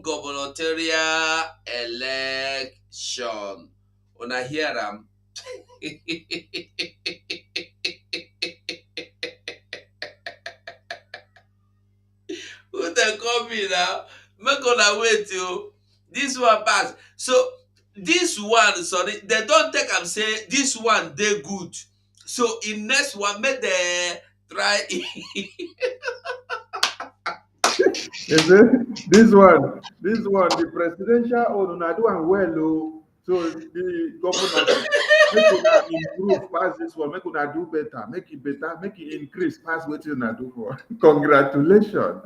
gubernatorial election. Una hear am? Who dey call me now? Make una wait o. This one pass. So this one, sorry, they don take am say this one dey good. So in next one, make dem try. The presidential own, una do am well, oh. So the governorship, make una improve pass this one, make una do better, make it increase pass wetin una do for. Congratulations.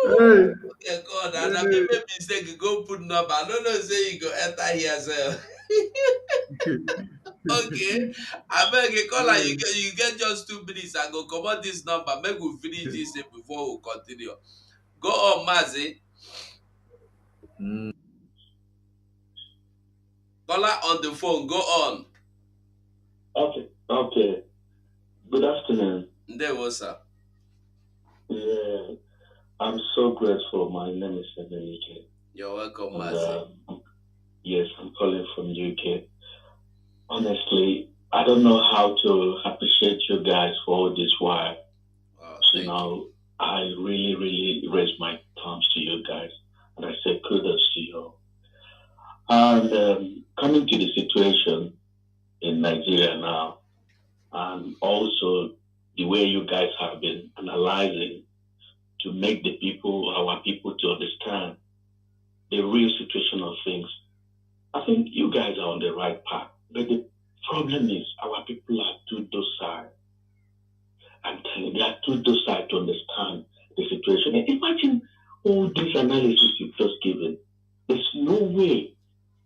Hey, Okay, God, and I hey. make mistake, you go put number. I don't know, say you go enter here, sef. Okay, I beg you, call her. You get just 2 minutes. I go comot this number. Make we finish this thing before we continue. Go on, Mazi. Mm. Call her on the phone. Go on. Okay, okay. Good afternoon. There was sir. Yeah, I'm so grateful. My name is Enrique. You're welcome, And, Mazi. yes, I'm calling from UK. Honestly, I don't know how to appreciate you guys for all this while. Wow, You thank you. know, I really, really raise my thumbs to you guys. And I say kudos to you. And coming to the situation in Nigeria now, and also the way you guys have been analyzing to make the people, our people, to understand the real situation of things. I think you guys are on the right path. But the problem is our people are too docile. I'm telling you, they are too docile to understand the situation. And imagine all this analysis you've just given. There's no way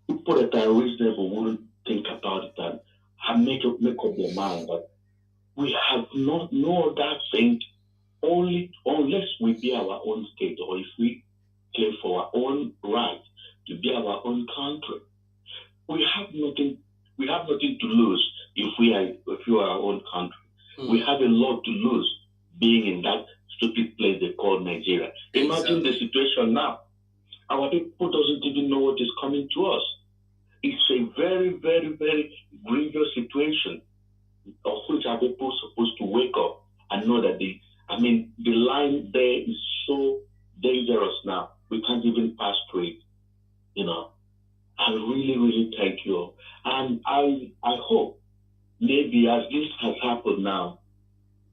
people that are reasonable wouldn't think about it and make up their mind that we have not no other thing only unless we be our own state or if we claim for our own right to be our own country. We have nothing to lose if we are our own country. We have a lot to lose being in that stupid place they call Nigeria. Imagine the situation now. Our people doesn't even know what is coming to us. It's a very, very, very grievous situation of which our people are supposed to wake up and know that the line there is so dangerous now. We can't even pass through it. You know. I really, really thank you. And I hope maybe as this has happened now,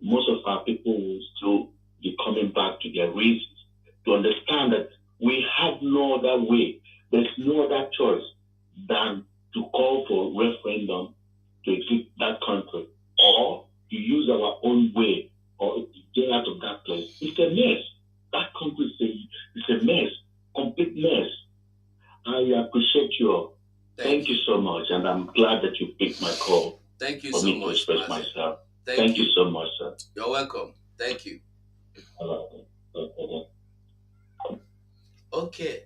most of our people will still be coming back to their reasons to understand that we have no other way. There's no other choice than to call for referendum to exit that country or to use our own way or to get out of that place. It's a mess. That country is a mess, complete mess. I appreciate you all. Thank you so much, and I'm glad that you picked my call. Thank you for so me much, to express Mazi. myself. Thank you so much, sir. You're welcome. Thank you. Okay.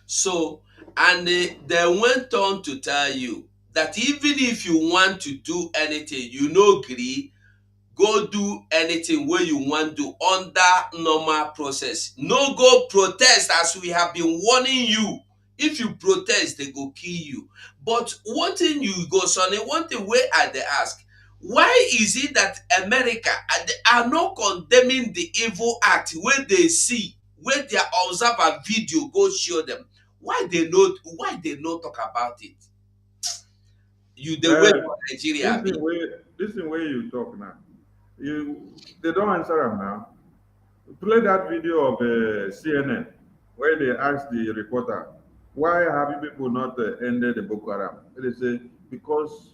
So, and they went on to tell you that even if you want to do anything, you no gree, go do anything wey you wan do under normal process. No go protest as we have been warning you. If you protest, they go kill you. But one thing you go, Sonny, one thing wey I dey ask, why is it that America are not condemning the evil act wey they see, wey their observer video go show them? Why they no talk about it? You dey wait for Nigeria, abi? This thing where you talk now, they don't answer them now. Play that video of CNN where they ask the reporter, why have you people not ended the Boko Haram? They say, because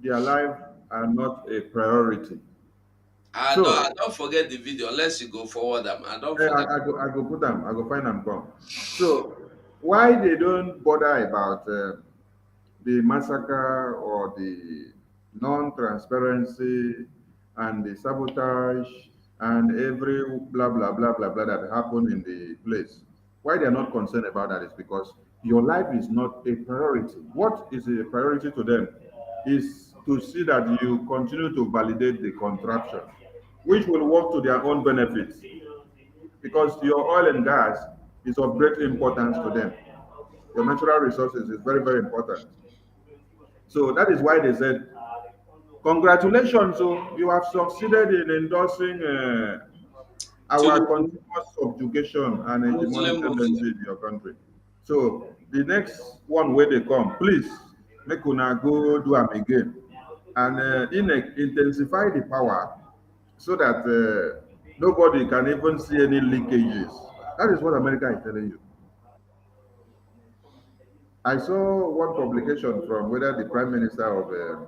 their life are not a priority. I So, don't forget the video unless you go forward them. I don't eh, forget. I go put them, I go find them come. So, why they don't bother about the massacre or the non-transparency and the sabotage and every blah blah blah blah blah that happened in the place. Why they are not concerned about that is because your life is not a priority. What is a priority to them is to see that you continue to validate the contraption. which will work to their own benefit, because your oil and gas is of great importance to them. Your natural resources is very, very important. So that is why they said, congratulations, so you have succeeded in endorsing our Tinubu, continuous subjugation and hegemonic Muslim tendency in your country. So the next one where they come, please make una go do am again and intensify the power so that nobody can even see any leakages. That is what America is telling you. I saw one publication from whether the Prime Minister of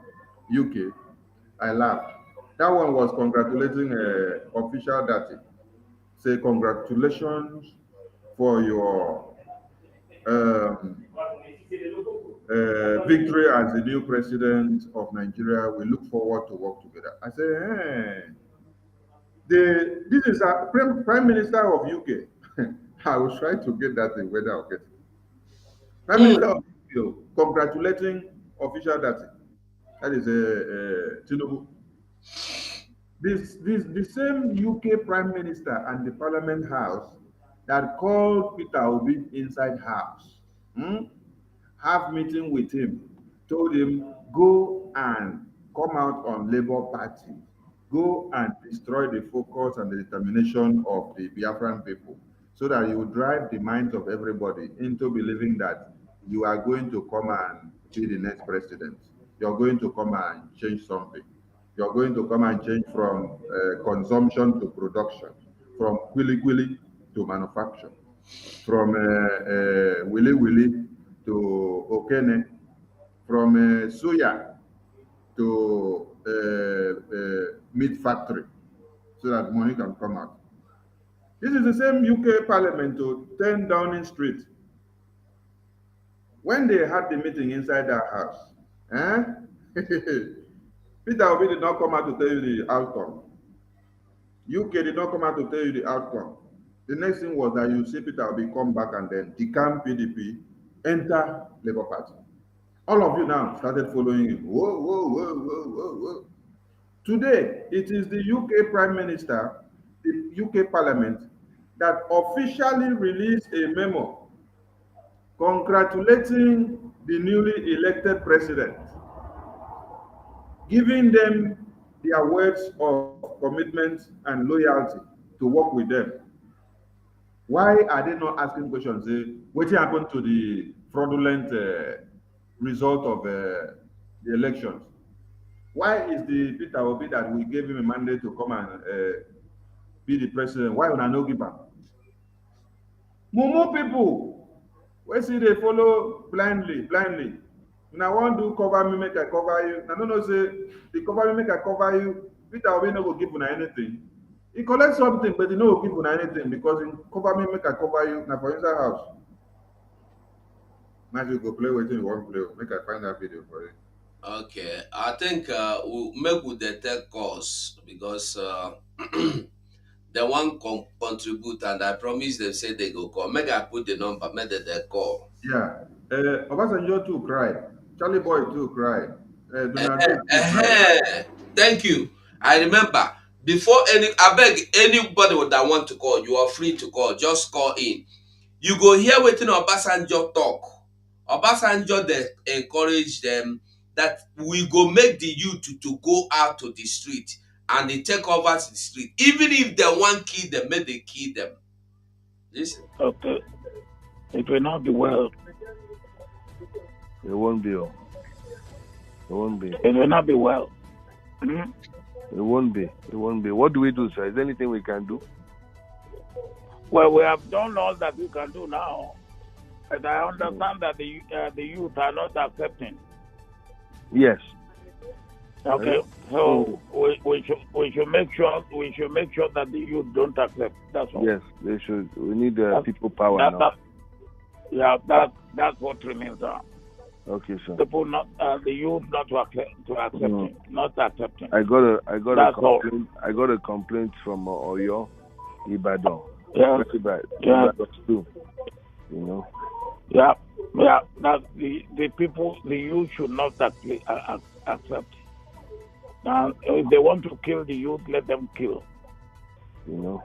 UK. I laughed. That one was congratulating official data. Say congratulations for your um, victory as the new president of Nigeria. We look forward to work together. I say, hey, this is a prime minister of UK. I was trying to get that in whether I'll get it. Prime mm, Minister of UK congratulating official data. That is Tinubu. The same UK Prime Minister and the Parliament House that called Peter Obi inside house, hmm, have meeting with him, told him, go and come out on Labour Party, go and destroy the focus and the determination of the Biafran people, so that you drive the minds of everybody into believing that you are going to come and be the next president. You're going to come and change something. You're going to come and change from consumption to production, from quilly quilly to manufacture, from willy willy to okene, from suya to meat factory, so that money can come out. This is the same UK Parliament to 10 Downing Street. When they had the meeting inside that house, Peter Obi did not come out to tell you the outcome. UK did not come out to tell you the outcome. The next thing was that you see Peter Obi come back and then decamp PDP, enter Labour Party. All of you now started following him. Whoa, whoa, whoa, whoa, whoa, whoa. Today, it is the UK Prime Minister, the UK Parliament, that officially released a memo congratulating the newly elected president, giving them their words of commitment and loyalty to work with them. Why are they not asking questions? What happened to the fraudulent result of the elections? Why is the Peter Obi that we gave him a mandate to come and be the president? Why would I not give him? Mumu people, we see they follow blindly. When I want to cover me, make I cover you. I don't know, say, the cover me, make I cover you. Peter Obi no go give you anything. He collects something, but he no go give you anything because he cover me, make I cover you. Now for inside house. Now you go play with him, you want play. Make I find that video for you. okay, I think we'll make with the tech course because they want contribute and I promise they say they go call. Make I put the number, make they call. Yeah. Obasanjo too cried. Charlie Boy too cried. Donald Duke too cried. Thank you. I remember before I beg anybody that want to call, you are free to call. Just call in. You go hear wetin Obasanjo talk. Obasanjo dey encourage them that we go make the youth to go out to the street and they take over the street. Even if they want kill them, make they kill them. Listen. Okay. It will not be well. It won't be. It won't be. It will not be well. It won't be. It won't be. What do we do, sir? Is there anything we can do? Well, we have done all that we can do now. And I understand that the youth are not accepting. Yes. Okay, so we should make sure that the youth don't accept. That's all. Yes, they should. We need people power now. That's what remains. Okay, sir. People not the youth not to accept it, not accepting. I got a That's complaint. all. I got a complaint from Oyo, Ibadan. Yeah. Ibadan too. You know. Yeah. That the people, the youth should not accept. Now, if they want to kill the youth, let them kill. You know.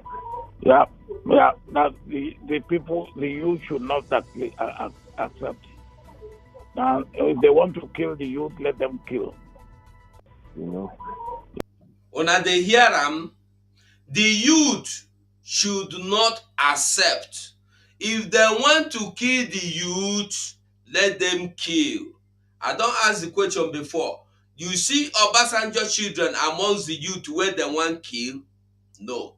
Yeah, yeah. That the people, the youth should not accept. Now, if they want to kill the youth, let them kill. You know. Una dey hear am? The youth should not accept. If they want to kill the youth, let them kill. I don ask the question before. You see Obasanjo children amongst the youth wey dem wan kill? No.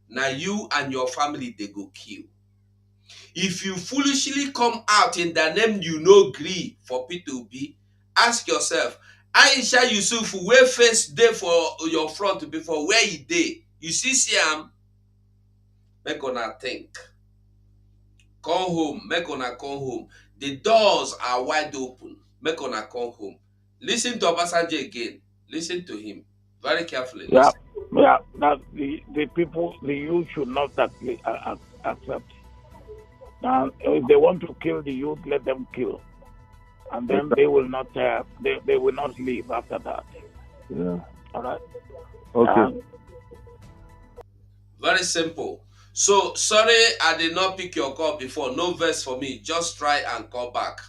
Na you and your family dey go kill. If you foolishly come out in the name you no gree for P2B, ask yourself, Aisha Yusuf wey face dey for your front before, where e dey? You see am? Make una think. Come home, make una come home. The doors are wide open. Make una come home. Listen to Obasanjo again. Listen to him very carefully. Yeah, Listen. yeah. That the people, the youth should not accept. Now, if they want to kill the youth, let them kill, and then they will not. They will not leave after that. Yeah. All right. Okay. Very simple. So sorry I did not pick your call before. No verse for me. Just try and call back.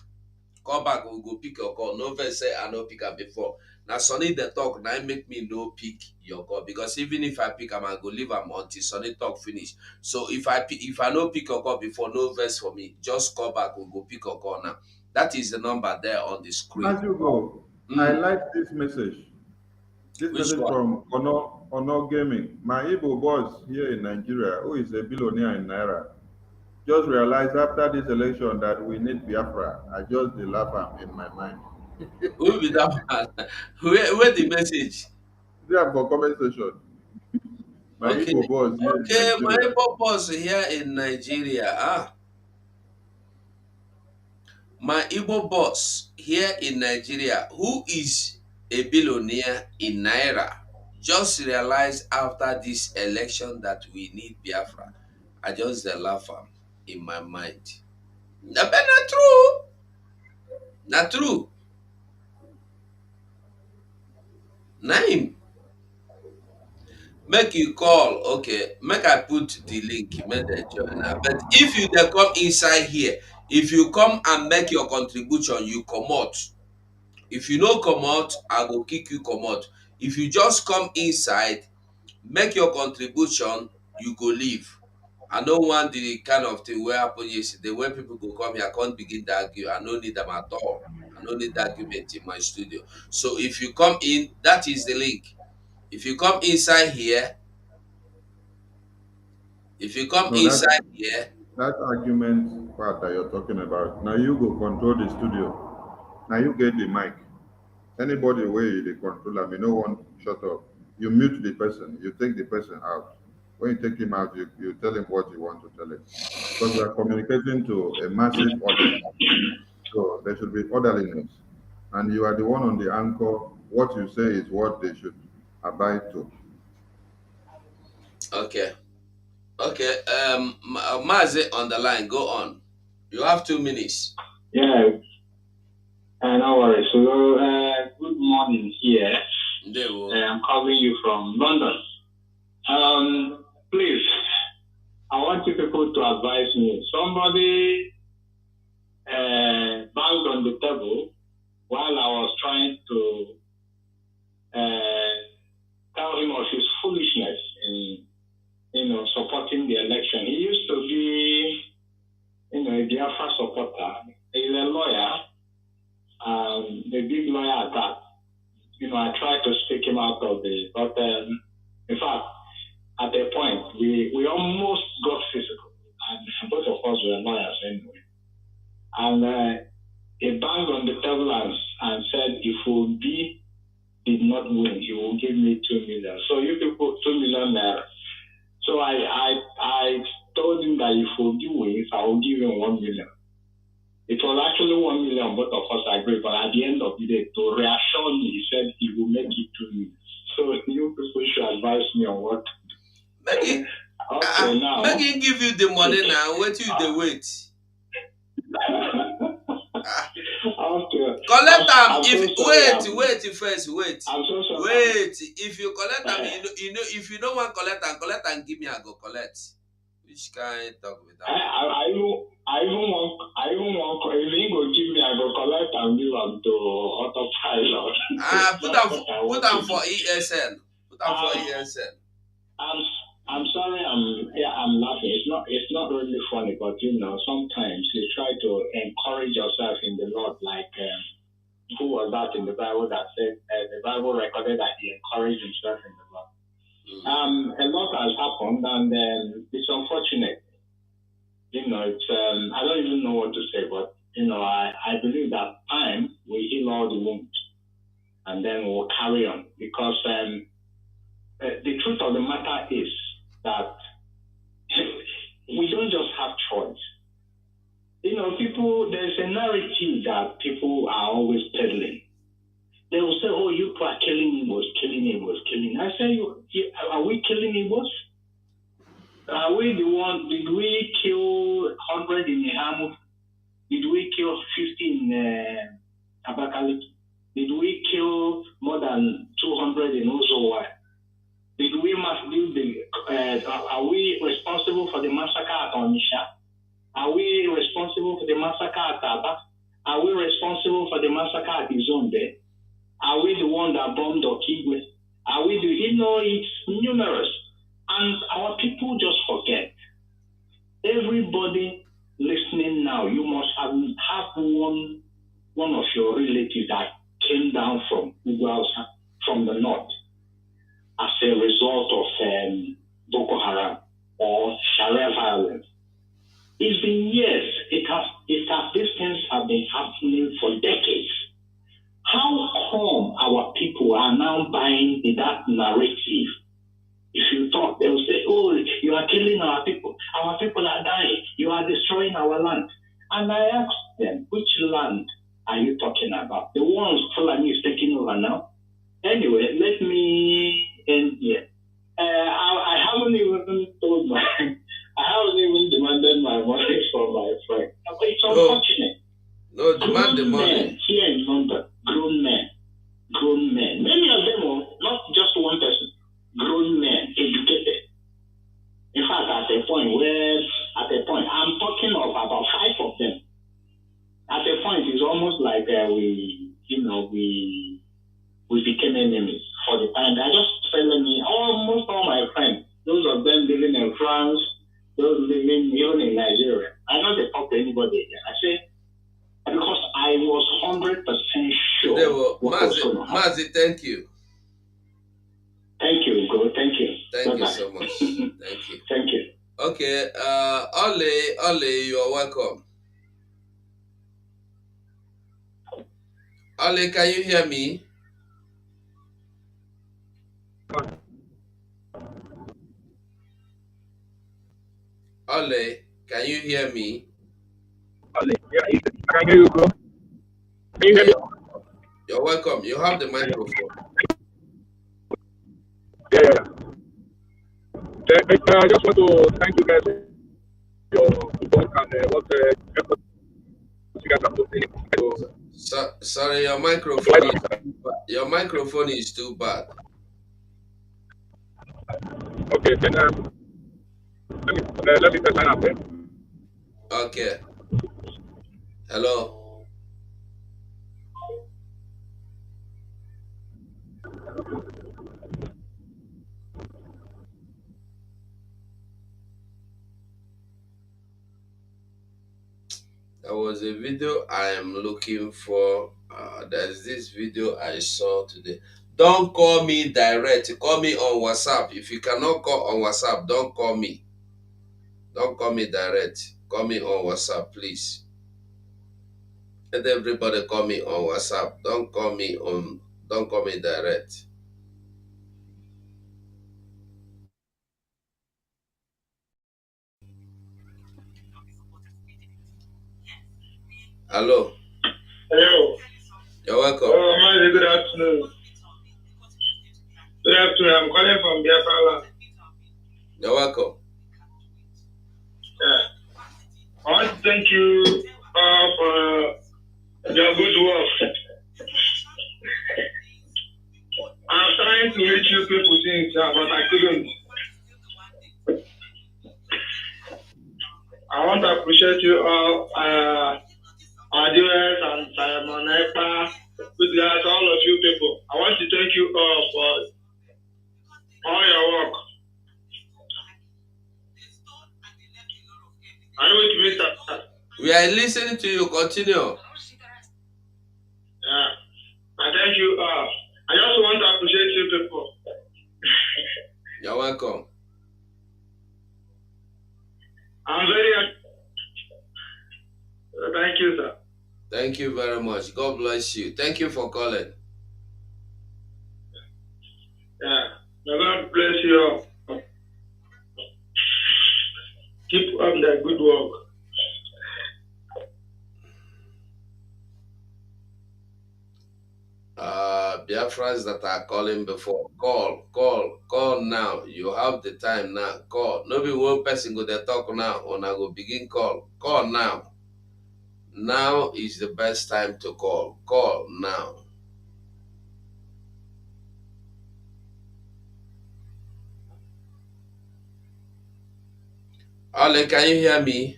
Call back, we go pick your call. No verse say I no pick am before. Now Sonny the talk now make me no pick your call, because even if I pick am, I go leave am until Sonny talk finish. So if I no pick your call before, no verse for me. Just call back, we go pick your call now. That is the number there on the screen. As you go, I Mm, like this message. This which message one? from Honor Gaming. My Igbo boss here in Nigeria, who is a billionaire in Naira, just realized after this election that we need Biafra. I just dey laugh am in my mind. Who be that man? Where the message? See am for comment section. My Okay, Igbo boss here in okay, my Nigeria. boss here in Nigeria. My Igbo boss here in Nigeria, who is a billionaire in Naira, just realized after this election that we need Biafra. I just dey laugh am in my mind. But na true. Na true. Na him. Make you call, okay. Make I put the link, make dem join am. But if you dey come inside here, if you come and make your contribution, you comot. If you no comot, I go kick you comot. If you just come inside, make your contribution, you go leave. I no want the kind of thing wey happen yesterday when people go come here come begin dey argue. I no need am at all. I no need argument in my studio. So if you come in, that is the link. If you come inside here, if you come No, inside here, that argument part that you're talking about. Now you go control the studio. Now you get the mic. Anybody where you dey control am, you no want shut up. You mute the person. You take the person out. When you take him out, you tell him what you want to tell him. Because we are communicating to a massive audience. So there should be orderliness. And you are the one on the anchor. What you say is what they should abide to. okay, okay. Mazi on the line, go on. You have 2 minutes. Yeah, no worries. So, good morning here. There we go. I'm calling you from London. Please, I want you people to advise me. Somebody banged on the table while I was trying to tell him of his foolishness in, supporting the election. He used to be, a Biafra supporter. He's a lawyer, a big lawyer at that. I tried to speak him out of it, but in fact, at a point, we almost got physical, and both of us were lawyers anyway. And he banged on the table and said, if Obi did not win, he will give me 2 million. So you people, 2 million naira. So I told him that if Obi wins, I will give him 1 million. It was actually 1 million, both of us agreed, but at the end of the day, to reassure me, he said he will make it 2 million. So you people should advise me on what. Make Okay, now. Make him give you the money now. Wait till they wait. Okay. collect am. I'm so If sorry. wait first, wait. I'm so sorry. Wait. If you collect am, if you don't want collect am, give me, I go collect. Which kind talk with that? I even want. If you go give me, I go collect and give am to autopilot. Put am for ESN. Put am for ESN. I'm sorry. I'm laughing. It's not really funny, but sometimes you try to encourage yourself in the Lord, like. Who was that in the Bible that said the Bible recorded that he encouraged himself in the Lord? A lot has happened, and it's unfortunate. It's I don't even know what to say, but I believe that time will heal all the wounds, and then we'll carry on, because the truth of the matter is that we don't just have choice. There's a narrative that people are always peddling. They will say, "Oh, you are killing Igbos, killing Igbos, killing." I say, are we killing Igbos? Are we the one? Did we kill 100 in Ehamu? Did we kill 50 in Abakaliki? Did we kill more than 200 in Ozowa? Are we responsible for the massacre at Onisha? Are we responsible for the massacre at Aba? Are we responsible for the massacre at Izonde? Are we the one that bombed Okigwe? Are we it's numerous. And our people just forget. Everybody listening now, you must have one of your relatives that came down from Ugwausa, from the north, as a result of Boko Haram or Sharia violence. It's been years. These things have been happening for decades. How come our people are now buying that narrative? If you talk, they will say, "Oh, you are killing our people. Our people are dying. You are destroying our land." And I ask them, which land are you talking about? The ones Fulani is taking over now? Anyway, let me end here. I haven't even told I haven't even demanded my money from my friend. It's unfortunate. No, demand the money. Men here in London, grown men. Many of them are not just one person. Grown men, educated. In fact, at a point, I'm talking of about 5 of them. At a point, it's almost like we became enemies for the time. They're just telling me, almost all my friends, those of them living in France, those living even in Nigeria. I don't talk to anybody again. I say, because I was 100% sure what was going to happen. Mazi, thank you. Thank you, Go. Thank you. Thank you so much. Thank you. Thank you. Okay, Ole, you are welcome. Ole, can you hear me? Ole, can you hear me? Ole, yeah, I can hear you, bro. Can you hear me? You're welcome. You have the microphone. Yeah. I just want to thank you guys for your support and what effort you guys are putting in. Sorry, your microphone is too bad. Okay, then let me test that up. Okay. Hello. There was a video I am looking for. There's this video I saw today. Don't call me direct. Call me on WhatsApp. If you cannot call on WhatsApp, don't call me. Don't call me direct. Call me on WhatsApp, please. Let everybody call me on WhatsApp. Don't call me direct. Hello. Hello. You're welcome. Oh, good afternoon. Good afternoon. I'm calling from Biafra. You're welcome. Yeah. I want to thank you for your good work. Yeah, but I couldn't. I want to appreciate you all, our viewers and Simon Ekpa, with regards to all of you people. I want to thank you all for all your work. Are you with me, sir? We are listening to you. Continue. Yeah. I thank you all. I just want to appreciate you people. You're welcome. I'm very happy. Thank you, sir. Thank you very much. God bless you. Thank you for calling. Yeah. May God bless you all. Keep up the good work. Biafrans that are calling before, call now. You have the time now. Call. No be one person go there talk now. Or I go begin call. Call now. Now is the best time to call. Call now. Ale, can you hear me?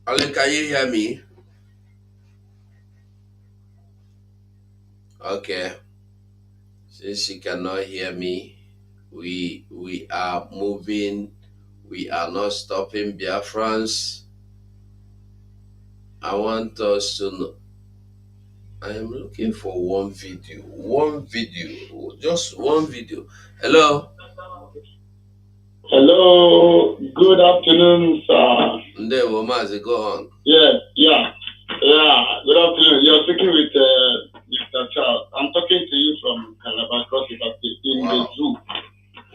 Ale, can you hear me? Okay. Since she cannot hear me, we are moving. We are not stopping, Biafrans. I want us to know. I am looking for one video. Just one video. Hello. Hello, good afternoon, sir. Ndewo, Mazi, go on. Yeah. Good afternoon. You're speaking with Mr. Charles. I'm talking to you from Calabar Cross River State in the zoo.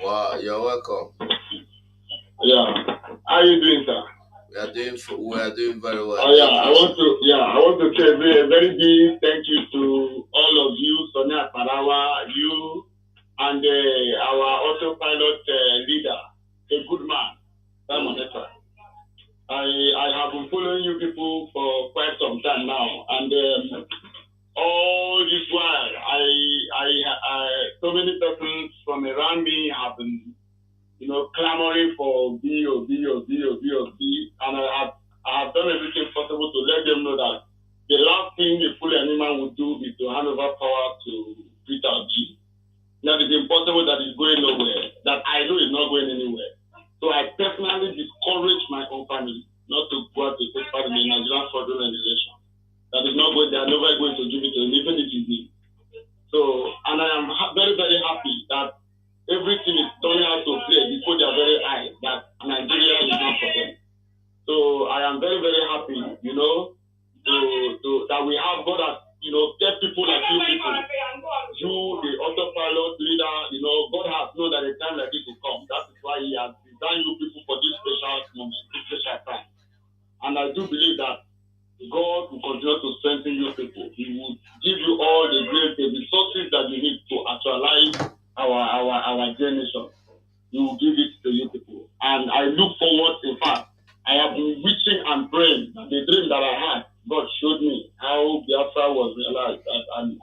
Wow, you're welcome. Yeah. How are you doing, sir? We are doing very well. Oh yeah, I want to say a very big thank you to all of you, Sonia Parawa, you, and our autopilot leader, a good man, Simon Ekpa. I have been following you people for quite some time now, and all this while, so many persons from around me have been, clamoring for B, and I have done everything possible to let them know that the last thing a fully animal would do is to hand over power to Peter B. That is impossible, that is going nowhere, that I know is not going anywhere. So I personally discourage my own family not to go out to take part in the Nigerian fraudulent election. That is not going, they are never going to give it to him, even if it's me. So, and I am very, very happy that everything is turning out to play before their very eyes, that Nigeria is not for them. So I am very, very happy, that we have God that, get people like you people, you, the autopilot leader, God has known that a time like this will come. That is why He has designed you people for this special moment, this special time. And I do believe that God will continue to strengthen you people. He will give you all the resources that you need to actualize our generation. He will give it to you people. And I look forward, in fact, I have been wishing and praying. The dream that I had, God showed me how Biafra was realized, and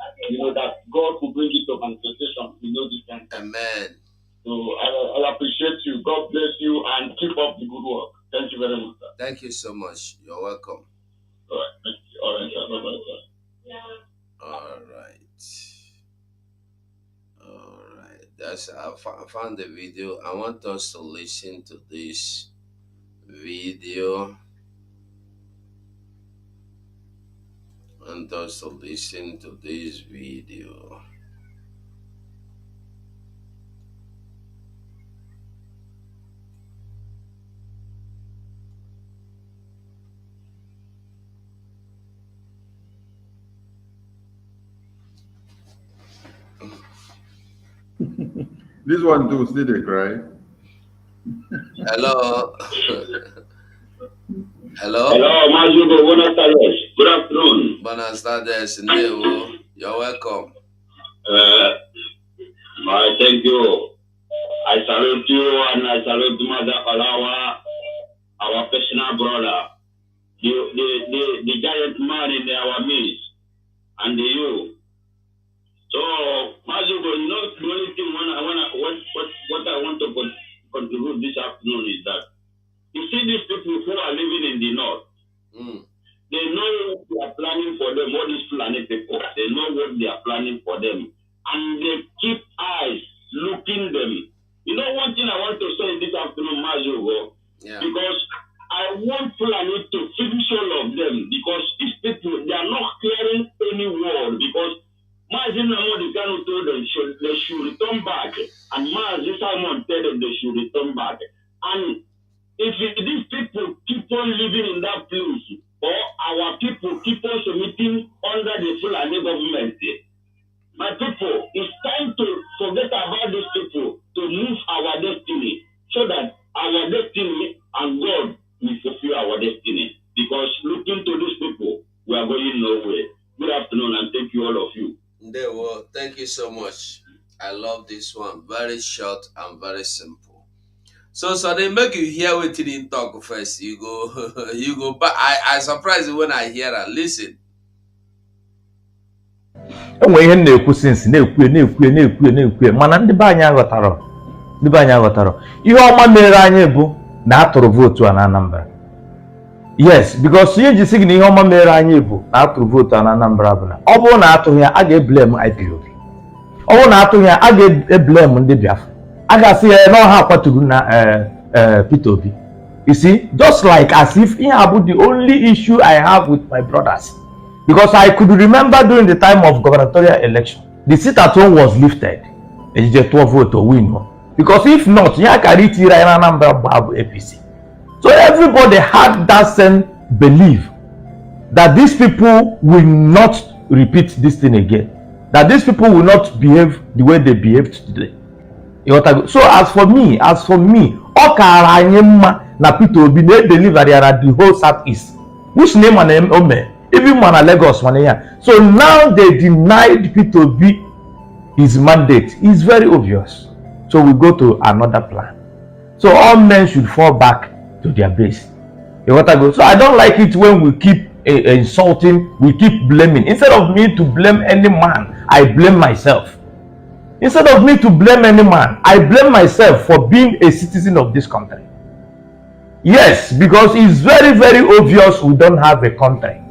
that God will bring it to manifestation. This time. Amen. So I appreciate you. God bless you and keep up the good work. Thank you very much, sir. Thank you so much. You're welcome. All right, thank you. All right, sir. Bye-bye, sir. All right. I found the video. I want us to listen to this video. This one too, still they cry. Hello. Hello. Hello, Majugo. Buenas tardes. Good afternoon. Buenas tardes, Ndewo. You're welcome. Thank you. I salute you and I salute Mother Alawa, our personal brother, the giant man in our midst, and you. So, Mazugo, you know, the only thing what I want to contribute this afternoon is that you see these people who are living in the north. They know what they are planning for them, all these planet people. They know what they are planning for them. And they keep eyes looking them. You know, one thing I want to say this afternoon, Mazugo, because I want planet to finish all of them, because these people, they are not clearing any word, because Mazin Namodi Kanu told them they should return back, and Mazin Simon told them they should return back. And if these people keep on living in that place, or our people keep on submitting under the Fulani government, my people, it's time to forget about these people, to move our destiny, so that our destiny and God will fulfill our destiny. Because looking to these people, we are going nowhere. Good afternoon, and thank you, all of you. Thank you so much. I love this one. Very short and very simple. So they make you hear what you didn't talk first. You go back. I surprised when I hear that. Listen. Enwe ihe na-ekwu since na-ekwu mana ndị be anyị aghọtara ihe ọma mere anyị bụ na atụrụ votu na Anambra. Yes, because ihe ji sị na ihe ọma mere anyị bụ na atụrụ votu na Anambra bụ na ọ bụrụ na atụghị ya a ga-eblame IPOB. Ọ bụrụ na atụghị ya a ga-eblame ndị Biafra. A ga-asị ya na ọha akwaturu na Peter Obi. You see, just like as if ihe abụ the only issue I have with my brothers. Because I could remember during the time of gubernatorial election, the sit at home was lifted. And you 12 vote to win. Because if not, you can't reach APC. So everybody had that same belief that these people will not repeat this thing again. That these people will not behave the way they behaved today. So as for me, na Peter Obi deliver the whole Southeast. Which name and name? Even man Lagos one here. So now they denied Peter Obi his mandate. It's very obvious. So we go to another plan. So all men should fall back to their base. So I don't like it when we keep insulting, we keep blaming. Instead of me to blame any man, I blame myself. Instead of me to blame any man, I blame myself for being a citizen of this country. Yes, because it's very, very obvious we don't have a country.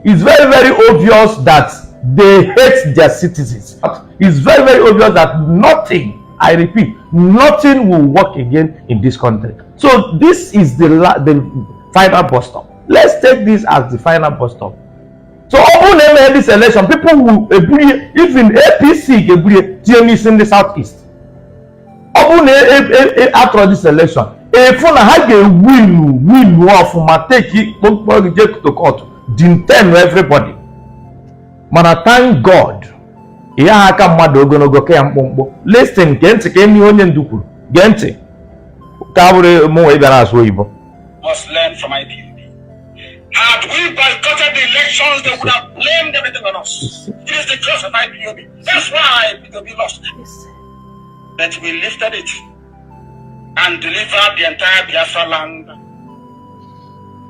It's very, very obvious that they hate their citizens. It's very, very obvious that nothing, I repeat, nothing will work again in this country. So this is the final bus stop. Let's take this as the final bus stop. So open this election, people will agree, even APC agree, TMS in the Southeast. Open after this election, if you have a win off, take it to court. Didn't tell everybody. Mana thank God. Iya haka mmadụ ogologo ke mkpụmkpụ. Listen, gente ke ni onye ndukwu. Gente. Ka bụrụ mụ ị bịara asụ Igbo. Must learn from IPOB. Had we boycotted the elections, they would have blamed everything on us. It is the curse of IPOB. That's why IPOB lost. But we lifted it and delivered the entire Biafra land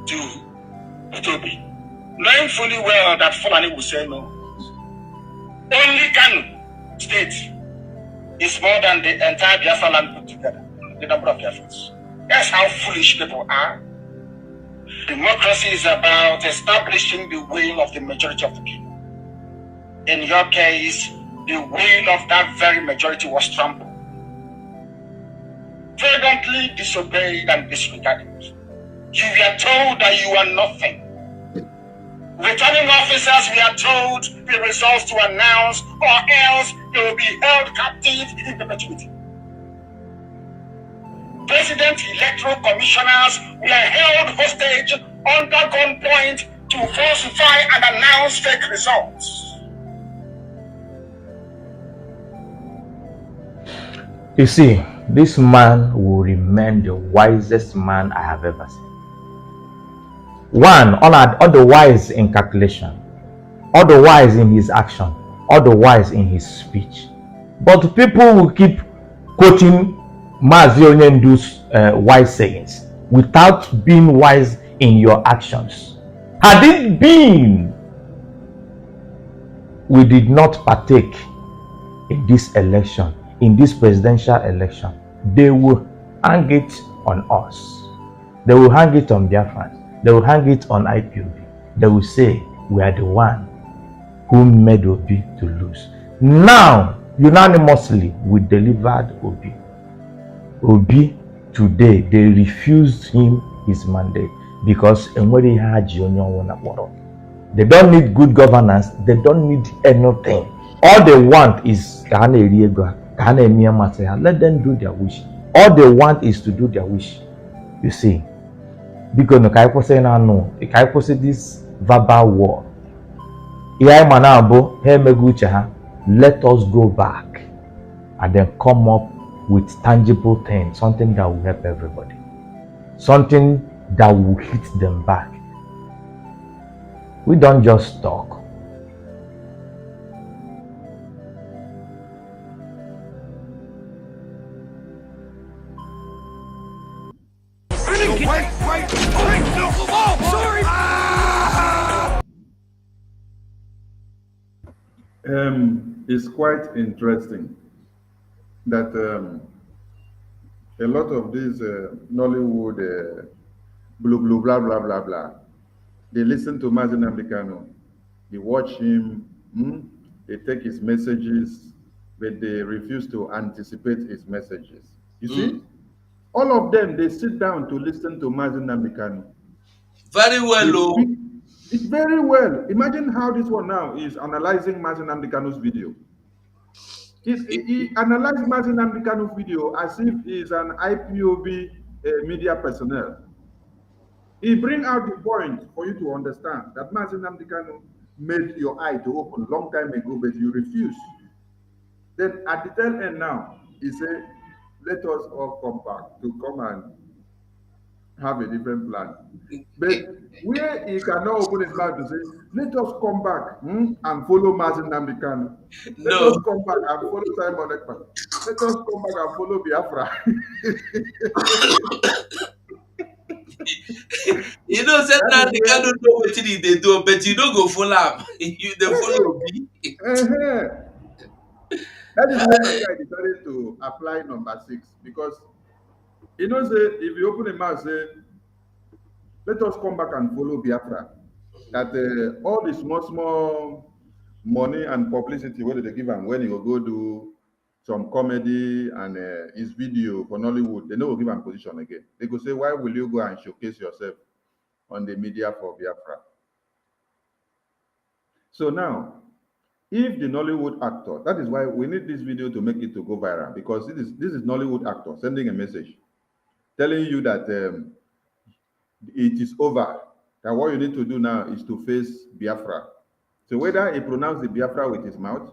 to IPOB. Knowing fully well that Fulani will say no. Only Kanu state is more than the entire Biafra land put together. The number of Biafrans. That's how foolish people are. Democracy is about establishing the will of the majority of the people. In your case, the will of that very majority was trampled. Flagrantly disobeyed and disregarded. You were told that you are nothing. Returning officers, we are told, the results to announce, or else they will be held captive in perpetuity. President electoral commissioners were held hostage under gunpoint to falsify and announce fake results. You see, this man will remain the wisest man I have ever seen. One, otherwise in calculation, otherwise in his action, otherwise in his speech. But people will keep quoting Mazi Onyendu's wise sayings without being wise in your actions. Had it been we did not partake in this election, in this presidential election, they will hang it on us. They will hang it on Biafrans. They will hang it on IPOB. They will say we are the one who made Obi to lose. Now, unanimously, we delivered Obi. Obi, today, they refused him his mandate because they don't need good governance. They don't need anything. All they want is let them do their wish. All they want is to do their wish. You see, because this verbal war. Let us go back and then come up with tangible things, something that will help everybody, something that will hit them back. We don't just talk. It's quite interesting that a lot of these Nollywood blah blah blah blah, they listen to Mazi Nnamdi Kanu, they watch him, they take his messages, but they refuse to anticipate his messages. You see, all of them, they sit down to listen to Mazi Nnamdi Kanu. Very well, oh. It's very well. Imagine how this one now is analyzing Mazi Nnamdi Kanu's video. He analyzed Mazi Nnamdi Kanu's video as if he's an IPOB media personnel. He bring out the point for you to understand that Mazi Nnamdi Kanu made your eye to open a long time ago, but you refuse. Then at the tail end now, he said, let us all come back to come and have a different plan. But where he cannot open his mouth to say, let us come back and follow Mazi Nnamdi Kanu. Let us come back and follow Simon Ekpa. Let us come back and follow Biafra. You know, said that the kind of know what they do, but you don't go follow them. You they follow me. That is where this guy decided to apply number 6, because he knows that if you open a mouth, say, let us come back and follow Biafra. That all the small money and publicity whether they give him when he will go do some comedy and his video for Nollywood, they no will give him position again. They go say, why will you go and showcase yourself on the media for Biafra? So now, if the Nollywood actor, that is why we need this video to make it to go viral, because this is Nollywood actor sending a message telling you that it is over. That what you need to do now is to face Biafra. So whether he pronounced the Biafra with his mouth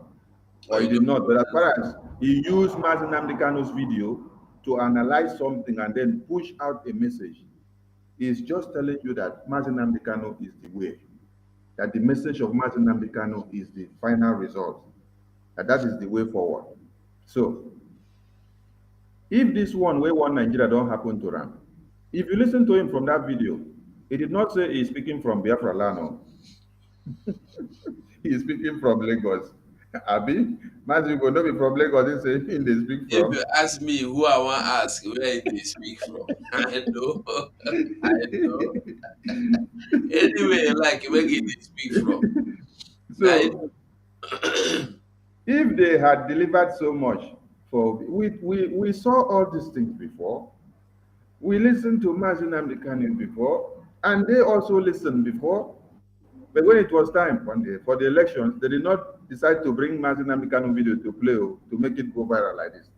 or he did not, but as far as he used Mazi Nnamdi Kanu's video to analyze something and then push out a message, he's just telling you that Mazi Nnamdi Kanu is the way. That the message of Mazi Nnamdi Kanu is the final result. That is the way forward. So, if this one way one Nigeria don't happen to Ram, if you listen to him from that video, he did not say he's speaking from Biafra Lano. He's speaking from Lagos. Abi, Mazi will not be from Lagos. He say they speak from. If you ask me who I want to ask where they speak from, I know. I know. Anyway, like where they speak from. So, if they had delivered so much for we saw all these things before. We listened to Mazi Nnamdi Kanu before, and they also listened before. But when it was time for the elections, they did not decide to bring Mazi Nnamdi Kanu video to play to make it go viral like this.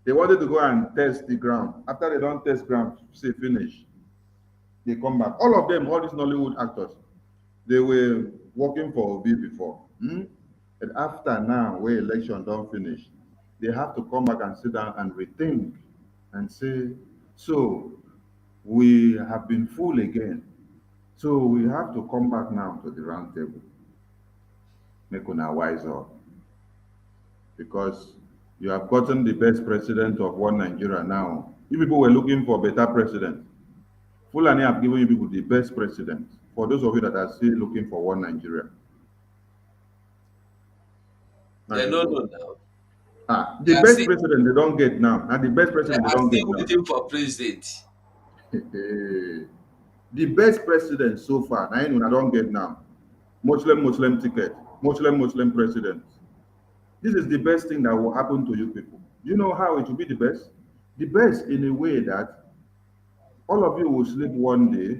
They wanted to go and test the ground. After they don't test ground, say finish, they come back. All of them, all these Nollywood actors, they were working for Obi before. And after now, where election don't finish, they have to come back and sit down and rethink and say, so we have been fooled again. So we have to come back now to the round table. Make una wise up. Because You have gotten the best president of one Nigeria now. You people were looking for better president. Fulani have given you people the best president. For those of you that are still looking for one Nigeria. They don't know now. The best president they don't get now. And the best president they don't get still now. waiting for president. The best president so far, I don't get now. Muslim ticket, Muslim president. This is the best thing that will happen to you people. You know how it will be the best? The best in a way that all of you will sleep one day,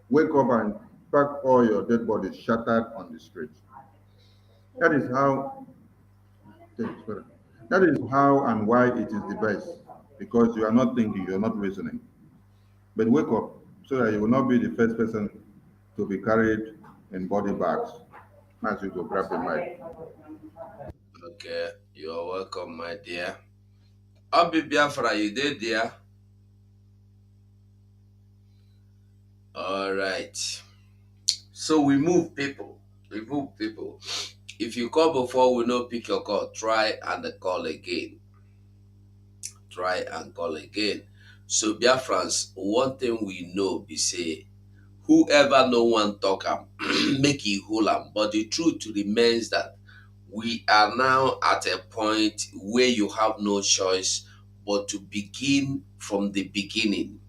wake up and pack all your dead bodies shattered on the street. That is how and why it is the best. Because you are not thinking, you are not reasoning. But wake up so that you will not be the first person to be carried in body bags as you go grab the mic. Okay, you are welcome, my dear. I'll be Biafra, you did, dear. All right. So we move people. If you call before we no pick your call, try and call again. So Biafrans, one thing we know be say, whoever no one talk am, make it whole am. But the truth remains that we are now at a point where you have no choice but to begin from the beginning.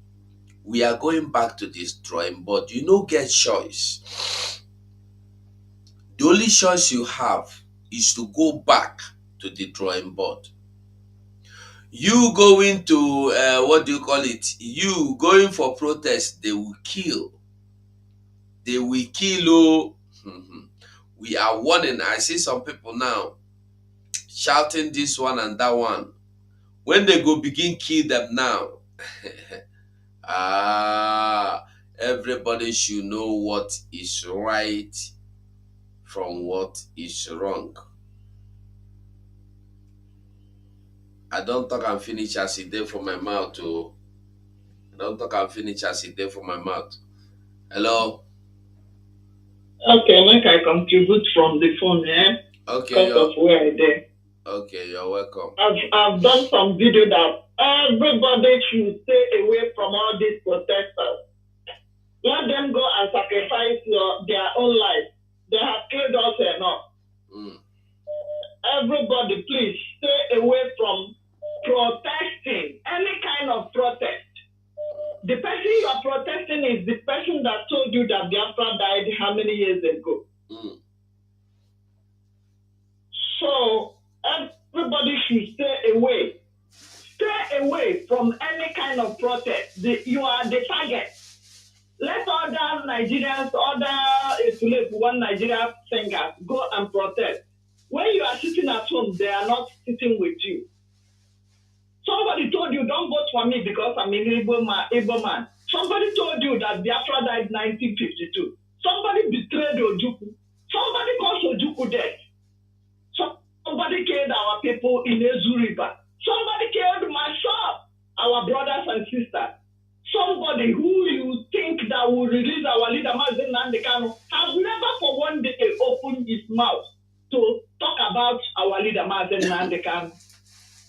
We are going back to this drawing board. You no get choice. The only choice you have is to go back to the drawing board. You going to, what do you call it? You going for protest, they will kill. Oh. We are warning. I see some people now shouting this one and that one. When they go begin kill them now, everybody should know what is right from what is wrong. I don't talk and finish as it there for my mouth. Oh. I don't talk and finish as it there for my mouth. Hello? Okay, make I contribute from the phone, Okay. Because of where I there. Okay, you're welcome. I've done some video that everybody should stay away from all these protesters. Let them go and sacrifice their own life. They have killed us enough. Everybody, please stay away from protesting, any kind of protest. The person you are protesting is the person that told you that Biafra died how many years ago. So everybody should stay away. Stay away from any kind of protest. You are the target. Let other Nigerians, one Nigerian singers go and protest. When you are sitting at home, they are not sitting with you. Somebody told you, don't vote for me because I'm an Igbo man. Somebody told you that Biafra died in 1952. Somebody betrayed Ojukwu. Somebody caused Ojukwu death. Somebody killed our people in Ezu River. Somebody killed myself, our brothers and sisters. Somebody who you think that will release our leader, Mazen Kanu, has never for one day opened his mouth to talk about our leader, Mazen Kanu.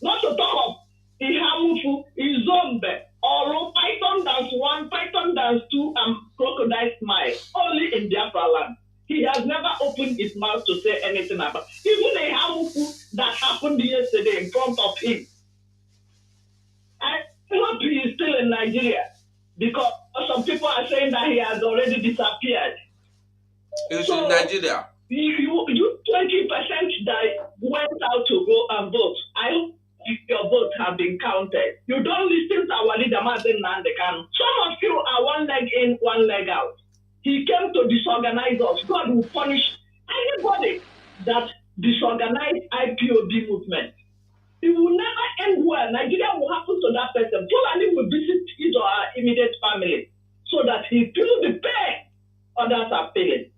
Not to talk of Ihamufu, Izombe, or Python Dance 1, Python Dance 2, and Crocodile Smile, only in Biafra land. He has never opened his mouth to say anything about even a Ihamufu that happened yesterday in front of him. I hope he is still in Nigeria because some people are saying that he has already disappeared. He's in Nigeria. You 20% that went out to go and vote. I hope your votes have been counted. You don't listen to our leader, Mazen Kanu. Some of you are one leg in, one leg out. He came to disorganize us. God will punish anybody that disorganized IPOB movement. It will never end well. Nigeria will happen to that person. Fulani will visit his or her immediate family so that he feels the pain others are feeling.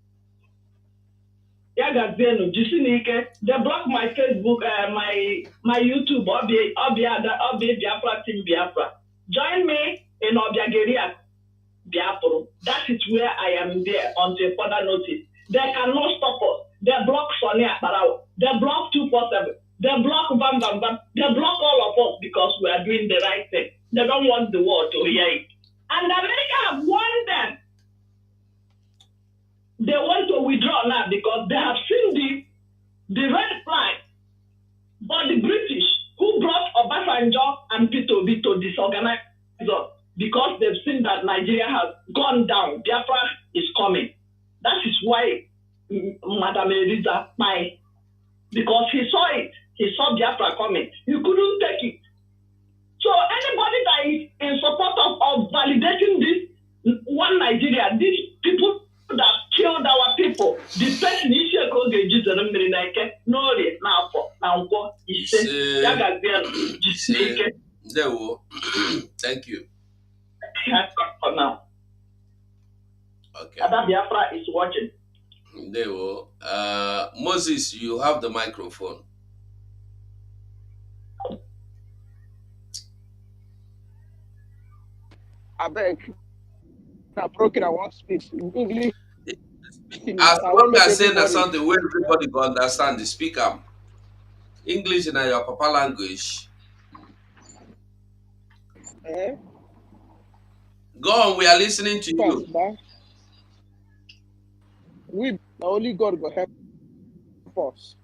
They block my Facebook, my YouTube, Biafra Team Biafra. Join me in Obiageria Biafra. That is where I am there until further notice. They cannot stop us. They block Sonia Barao. They block 247. They block Bam Bam Bam. They block all of us because we are doing the right thing. They don't want the world to hear it. And America have warned them. They want to withdraw now because they have seen the red flag. But the British, who brought Obasanjo and Peter Obi to disorganize us, because they've seen that Nigeria has gone down, Biafra is coming. That is why Madam Eliza died. Because he saw it. He saw Biafra coming. He couldn't take it. So anybody that is in support of validating this one Nigeria, these people that killed our people, the person is here called the Nori now Thank you. For now. Okay. Ada Biafra is watching. Moses, you have the microphone. I beg. Now, broken, I want to speak in English. As long as saying that something where everybody can understand the speaker. English in your papa language. Go on, we are listening to you. We only God will help us.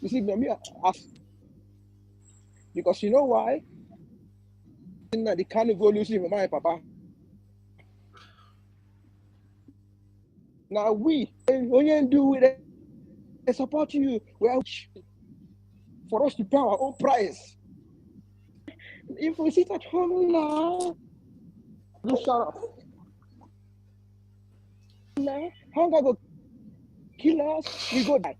You see, me ask because you know why? The Kanu go losing my papa. Now we only do with it. They support you. Well, for us to pay our own price. If we sit at home now, you shut up. Now, hunger go kill us, we go die.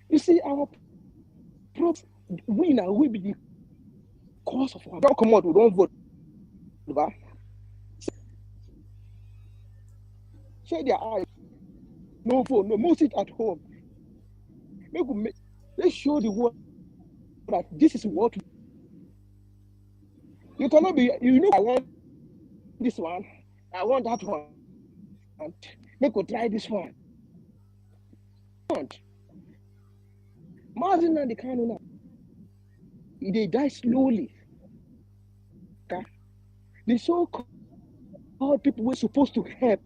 You see, our we now will be the cause of our don't come out, we don't vote. Share their eyes. No vote, no more sit at home. Let's show the world that this is what you cannot be. You know, I want this one, I want that one. And make us try this one. Martin and the Kanu now, they die slowly. Okay? The so-called people were supposed to help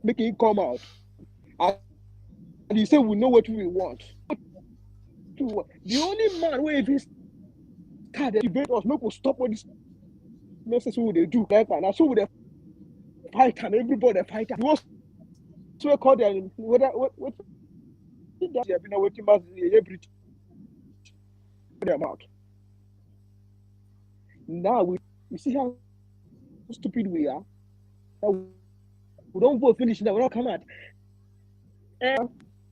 make it come out. And you say we know what we want. The only man where if he started debate us, make us stop what this nonsense what they do. Like that. So with the fight and everybody fight. He was so called them what they have been working about every them out. Now we see how stupid we are. Now, we don't vote finish now, we don't come out.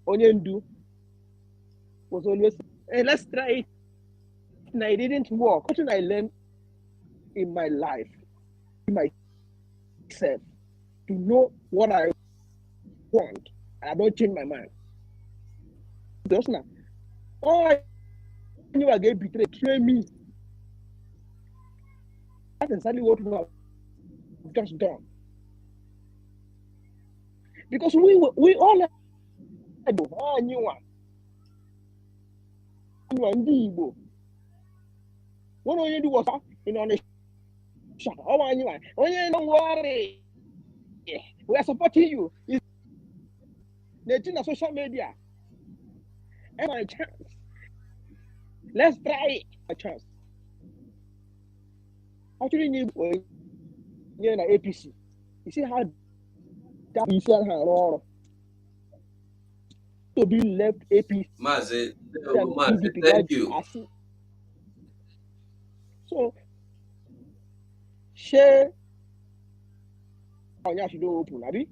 Onyendu was always let's try it. And it didn't work. What did I learn in my life, in myself, to know what I want, and I don't change my mind. Just now, I knew I get betrayed, train me. That's exactly what we have just done. Because we all had new one. What do you do was in on a shot? Oh, I knew one. Oh, yeah, don't worry. We are supporting you. It's in the social media. And my chance. Let's try it. A chance. Actually, need an APC. You see how that is her to be left APC. Mazi, thank you. So, share. I should open, Abi.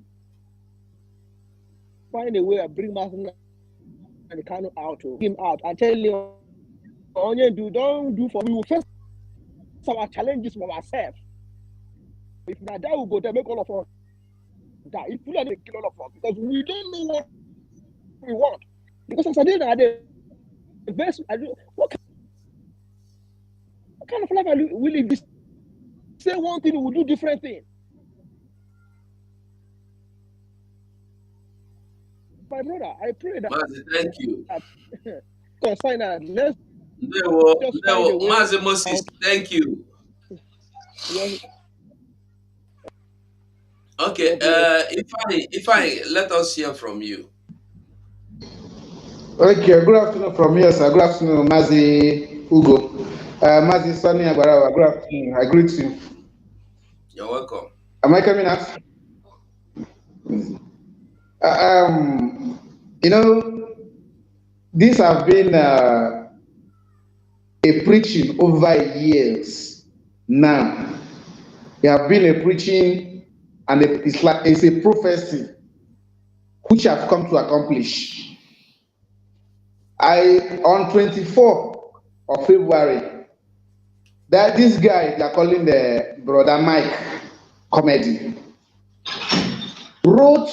Find a way to bring Martin and the Kanu out, to him out, and tell him, don't do for me. We will face our challenges for ourselves. If not that, we'll go to make all of us die. If we don't kill all of us, because we don't know what we want. Because as I did, what kind of life will we say one thing, we will do different thing. my brother, I pray that Mazi, thank you. consign that. Let's Ndewo, just find a Ndewo. way Mazi Moses, out. thank you. Well, Okay, okay. if I let us hear from you. Okay, good afternoon from here, sir. Good afternoon, Mazi Ugo. Mazi Sunny Agbarawa, good afternoon. I greet you. You're welcome. Am I coming out? You know, these have been a preaching over years now. They have been a preaching, and it's a prophecy which have come to accomplish. On 24th of February, that this guy they are calling the Brother Mike comedy wrote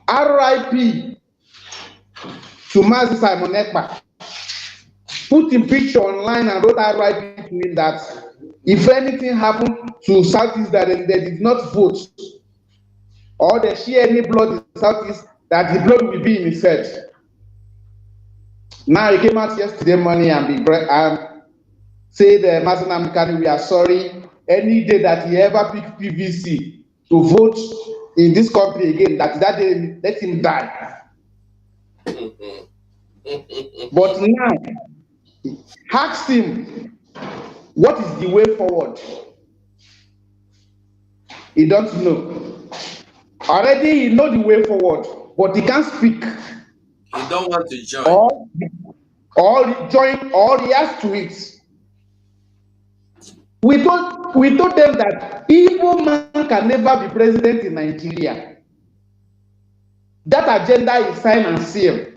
RIP to Mazi Simon Ekpa, put him picture online and wrote RIP to him that if anything happened to Southeast that they did not vote or they share any blood in Southeast, that the blood will be in his head. Now he came out yesterday morning and said, Mazi NNAMDI, we are sorry. Any day that he ever pick PVC to vote in this country again, that day let him die. But now, ask him, what is the way forward? He don't know. Already he know the way forward, but he can't speak. You don't want to join. Or join or react to it. We told them that evil man can never be president in Nigeria. That agenda is signed and sealed.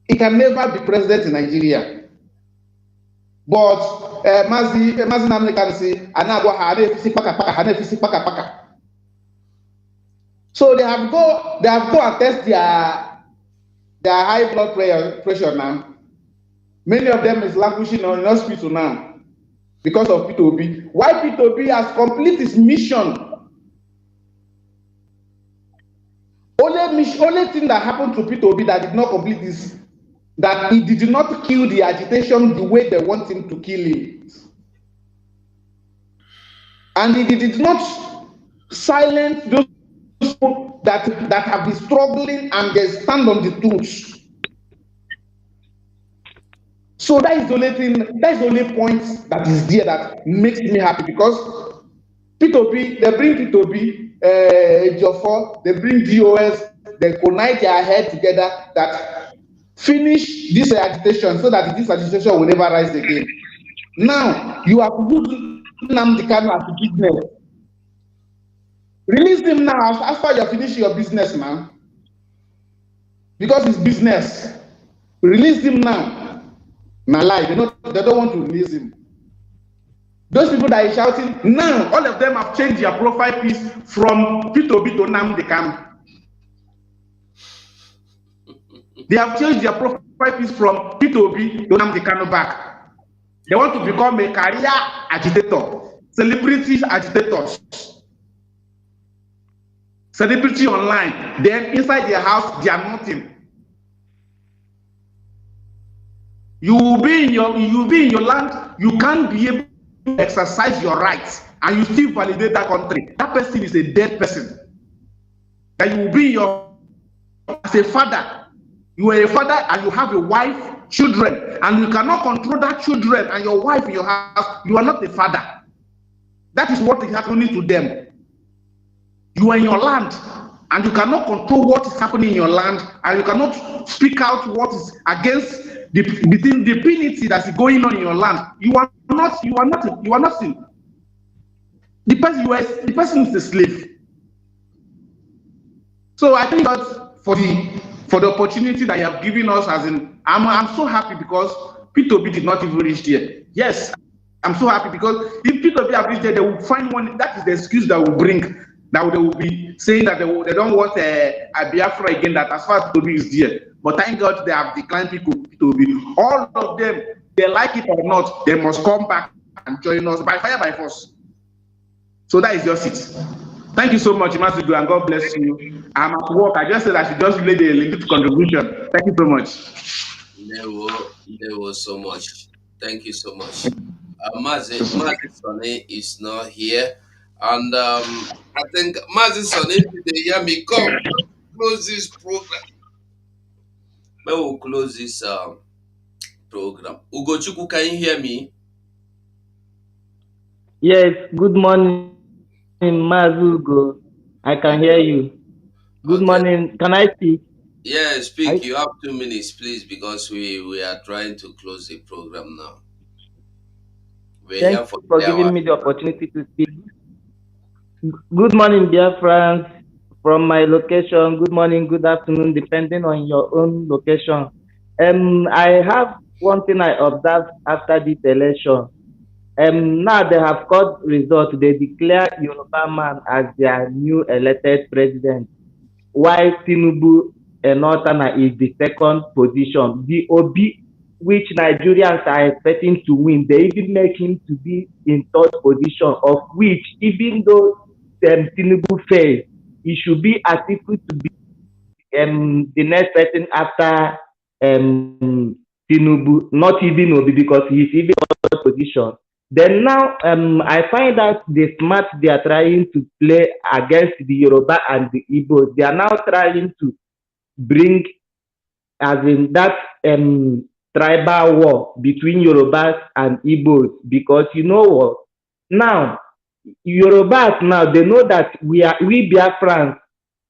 He can never be president in Nigeria. But Mazi NNAMDI can say, so they have go and test their high blood pressure now. Many of them is languishing in hospital now because of P2B. Why P2B has completed his mission? Only thing that happened to P2B that did not complete this, that he did not kill the agitation the way they want him to kill it. And he did not silence those people that have been struggling and they stand on the truth. So that is the only thing, that's the only point that is there that makes me happy, because P2B, they bring P2B, Jofor, they bring DOS, they unite their head together that finish this agitation so that this agitation will never rise again. Now, you have used NNAMDI Kanu as a business. Release him now after you finish your business, man. Because it's business. Release him now. Now lie, they don't want to release him. Those people that are shouting, now all of them have changed their profile piece from P2B to NNAMDI Kanu. They have changed their profile piece from P2B to NNAMDI Kanu back. They want to become a career agitator, celebrity agitators. Celebrity online, then inside their house, they are nothing. You will be in your land, you can't be able to exercise your rights, and you still validate that country. That person is a dead person. That you will be as a father. You are a father and you have a wife, children, and you cannot control that children and your wife in your house. You are not a father. That is what is happening to them. You are in your land and you cannot control what is happening in your land, and you cannot speak out what is against the impunity that is going on in your land. You are nothing. The person is a slave. So I thank God for the opportunity that you have given us. I'm so happy because P2B did not even reach there. Yes, I'm so happy because if P2B have reached there, they will find one. That is the excuse that will bring. That they will be saying that they don't want a Biafra again, that as far as P2B is there. But thank God they have declined P2B. All of them, they like it or not, they must come back and join us by fire, by force. So that is just it. Thank you so much, Masudu, and God bless you. I'm at work. I just said I should just lay the little contribution. Thank you so much. There was so much. Thank you so much. Mazi Sonny is not here. And I think Mazi Sonny, if they hear me, come, close this program. We will close this program. Ugochukwu, can you hear me? Yes, good morning, Mazugo. I can hear you. Good Okay. morning. Can I speak? Yeah, speak. I You have 2 minutes, please, because we are trying to close the program now. We're thank here for you for 3 hours. giving me the opportunity to speak. Good morning, dear friends. From my location, good morning, good afternoon, depending on your own location. I have one thing I observed after this election. Now they have got result. They declare Yoruba man as their new elected president, while Tinubu Northerner is the second position. The Obi, which Nigerians are expecting to win, they even make him to be in third position, of which, even though Tinubu fails, he should be Atiku to be the next person after Tinubu, not even Obi, because he's even third position. Then now, I find out the smart they are trying to play against the Yoruba and the Igbo. They are now trying to bring, as in that tribal war between Yorubas and Igbos, because you know what? Now, Yorubas now they know that we Biafrans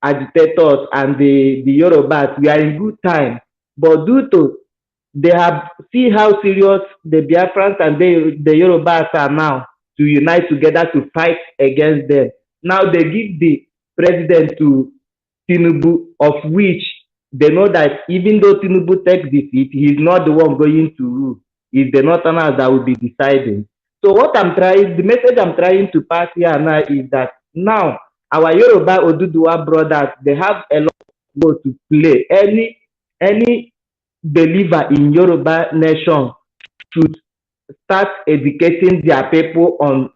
agitators and the Yorubas we are in good time, but due to they have see how serious the Biafrans and the Yorubas are now to unite together to fight against them. Now they give the president to Tinubu, of which they know that even though Tinubu takes the seat, he's not the one going to rule. It's the Northerners that will be deciding. So the message I'm trying to pass here now is that now our Yoruba Oduduwa brothers, they have a lot of role to play. Any believer in Yoruba nation should start educating their people on,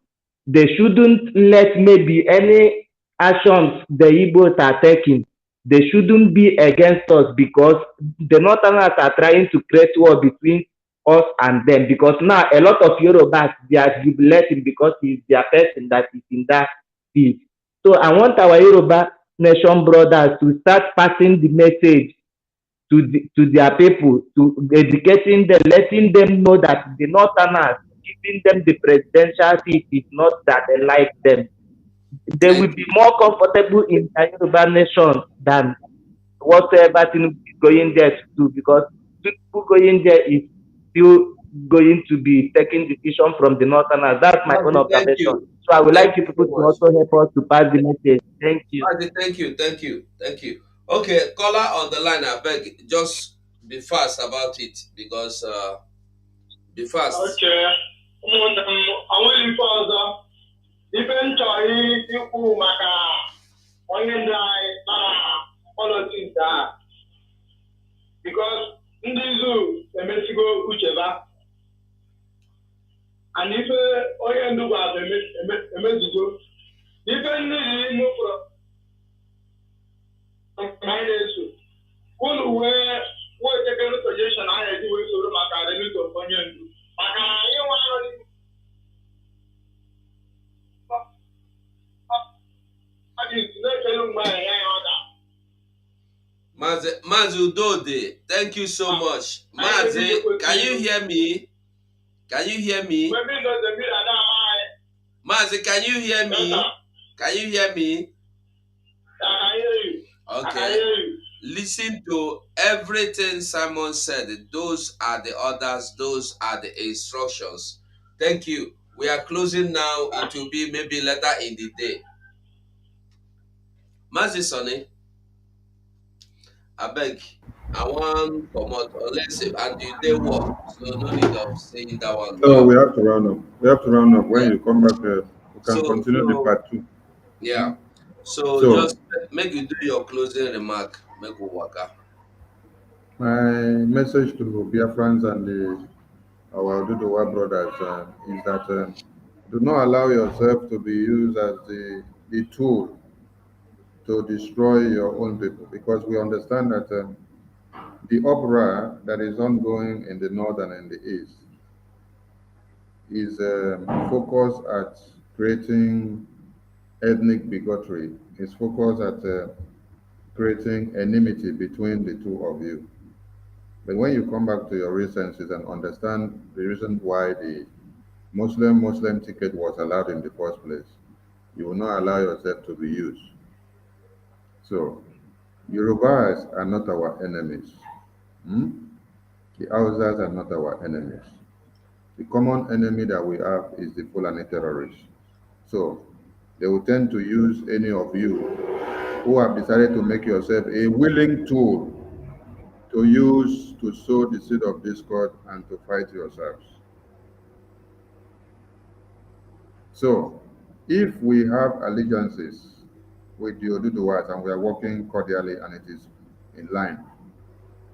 they shouldn't let maybe any actions the Igbos are taking, they shouldn't be against us, because the Northerners are trying to create war between us and them, because now a lot of Yorubas they are jubilating because he's their person that is in that seat. So I want our Yoruba nation brothers to start passing the message to their people, to educating them, letting them know that the Northerners, giving them the presidential seat is not that they like them. They will Thank be you. more comfortable in the Yoruba nation than whatsoever Tinubu is going there to do, because Tinubu going there is still going to be taking decision from the Northerners. That's my own Mazi, thank observation. you. So I would Thank like you you people so to much. also help us to pass the message. Thank you. Mazi, thank you. Thank you. Thank you. Okay, caller on the line, I beg, just be fast about it because be fast. Okay. Ụmụnne m, onweghị ife ọzọ. Ife m chọrọ ikwu maka onye ndị anyị nara politiks a. Because ndị Zoo emesigo ucheba. And ife onye ndu gwara emezugo. Ife ndị yi nupụrụ anyị na-eso. Unu wee tekere suggestion anyị eji wee soro maka remito onye ndu. Maka na anyị nwe arụ Mazi Udode, thank you so much. Mazi, can you hear me? Can you hear me? Mazi, can you hear me? Can you hear me? Okay. Listen to everything Simon said. Those are the orders, those are the instructions. Thank you. We are closing now. It will be maybe later in the day. Mazi Sonny, I beg. I want come out unless and you day work. So no need of saying that one. So we have to round up. We have to round up. When Yeah. you come back, we can continue the So part 2. yeah. So So just make you do your closing remark. Make we work out. my message to Biafrans and our Duduwa brothers is that do not allow yourself to be used as the the tool to destroy your own people, because we understand that the uproar that is ongoing in the north and in the east is focused at creating ethnic bigotry, is focused at creating enmity between the two of you. But when you come back to your real senses and understand the reason why the Muslim ticket was allowed in the first place, you will not allow yourself to be used. So, Yorubas are not our enemies. Hmm? The Hausas are not our enemies. The common enemy that we have is the Fulani terrorists. So, they will tend to use any of you who have decided to make yourself a willing tool to use to sow the seed of discord and to fight yourselves. So, if we have allegiances with the Oduduwas and we are working cordially and it is in line,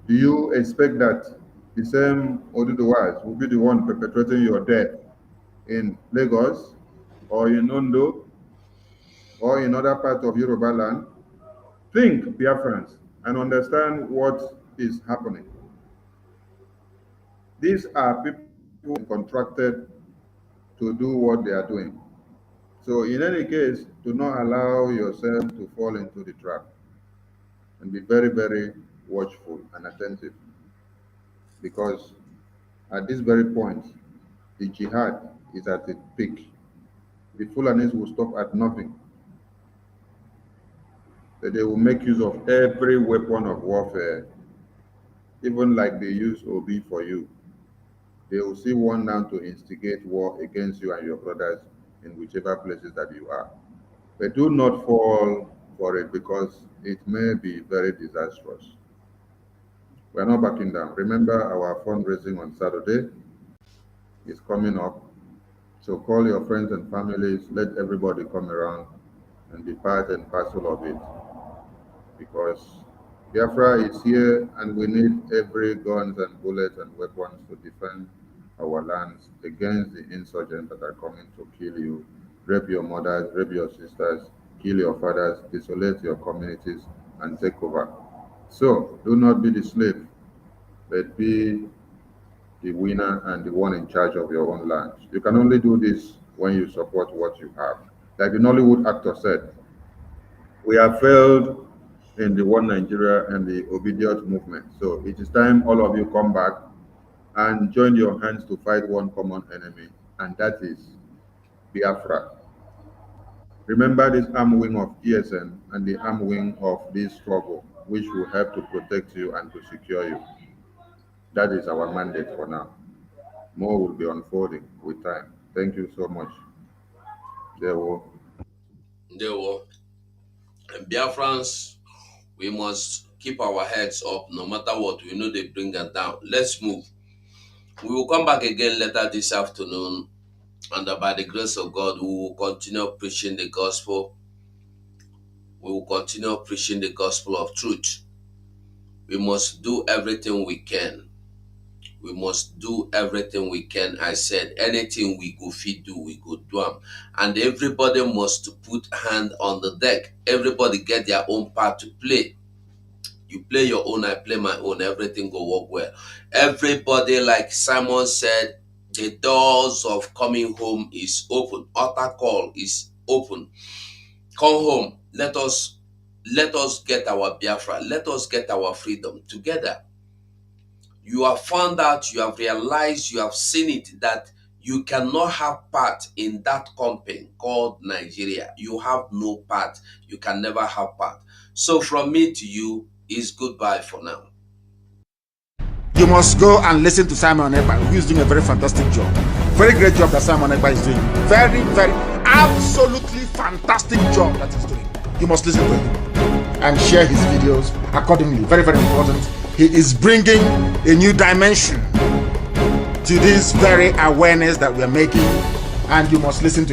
do you expect that the same Oduduwas will be the one perpetrating your death in Lagos or in Ondo or in other parts of Yoruba land? Think, Biafrans, and understand what is happening. These are people contracted to do what they are doing. So in any case, do not allow yourself to fall into the trap, and be very, very watchful and attentive, because at this very point, the jihad is at its peak. The Fulanis will stop at nothing. They will make use of every weapon of warfare, even like they use Obi for you. They will see one now to instigate war against you and your brothers in whichever places that you are. But do not fall for it, because it may be very disastrous. We are not backing down. Remember, our fundraising on Saturday is coming up. So call your friends and families, let everybody come around and be part and parcel of it. Because Biafra is here and we need every guns and bullets and weapons to defend our lands against the insurgents that are coming to kill you, rape your mothers, rape your sisters, kill your fathers, desolate your communities, and take over. So do not be the slave, but be the winner and the one in charge of your own land. You can only do this when you support what you have. Like the Nollywood actor said, we have failed in the One Nigeria and the Obedient movement. So it is time all of you come back and join your hands to fight one common enemy, and that is Biafra. Remember this arm wing of ESN and the arm wing of this struggle, which will help to protect you and to secure you. That is our mandate for now. More will be unfolding with time. Thank you so much. There were. And Biafrans, we must keep our heads up no matter what. We know they bring us down. Let's move. We will come back again later this afternoon, and by the grace of God, we will continue preaching the gospel. We will continue preaching the gospel of truth. We must do everything we can. We must do everything we can. I said, anything we go fit do, we go do them. And everybody must put hand on the deck. Everybody get their own part to play. You play your own, I play my own. Everything go work well. Everybody, like Simon said, the doors of coming home is open. Altar call is open. Come home. Let us get our Biafra. Let us get our freedom together. You have found out, you have realized, you have seen it, that you cannot have part in that company called Nigeria. You have no part. You can never have part. So from me to you is goodbye for now. You must go and listen to Simon Ekpa, who is doing a very fantastic job. Very great job that Simon Ekpa is doing. Very, very, absolutely fantastic job that he's doing. You must listen to him and share his videos accordingly. Very, very important. He is bringing a new dimension to this very awareness that we are making, and you must listen to him.